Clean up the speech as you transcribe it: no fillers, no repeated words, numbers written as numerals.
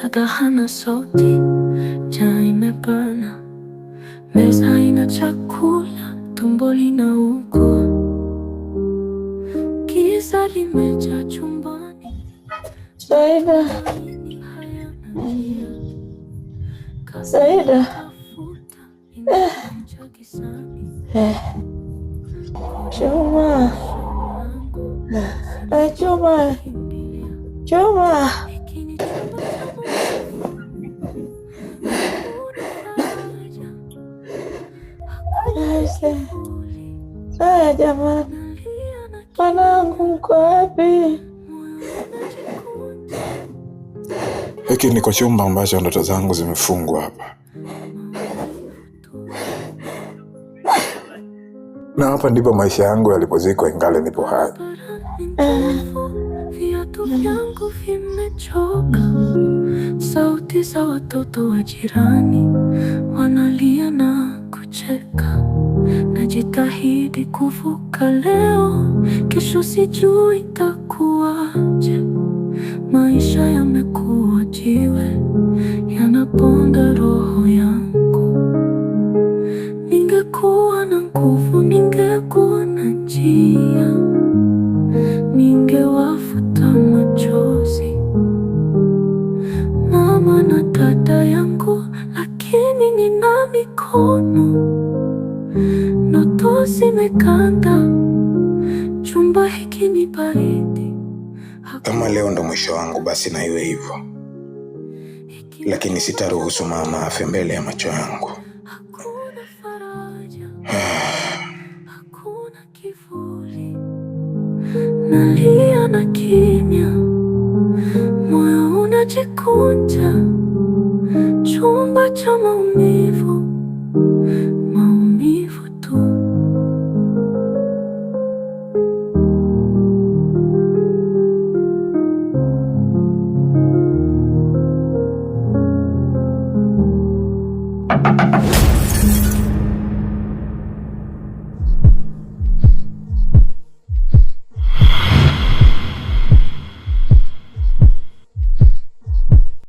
dada hana sauti, njaa imebana, meza haina chakula, tumbo linaugua, giza limejaa chumbani. Saida, Saida, Chuma, Chuma, Chuma. Saya jamani, mwanangu mko wapi? Hiki niko chumba ambacho ndoto zangu zimefungwa hapa, na hapa ndipo maisha yangu yalipozikwa ingali nipo hai. Viatu vyangu vimechoka, sauti za watoto wa jirani wanalia na kucheka. Najitahidi kuvuka leo, kesho sijui itakuwaje. Maisha yamekuwa jiwe, yanaponda roho yangu. Ningekuwa na nguvu, ningekuwa na njia, ningewafuta machozi mama na dada yangu, lakini nina mikono. Ndoto zimekanda, chumba hiki ni baridi. Kama leo ndo mwisho wangu, basi na iwe hivyo, lakini sitaruhusu mama afe mbele ya macho yangu. Hakuna faraja, hakuna kivuli. Nalia na kimya, moyo unajikunja, chumba cha maumivu, maumivu tu.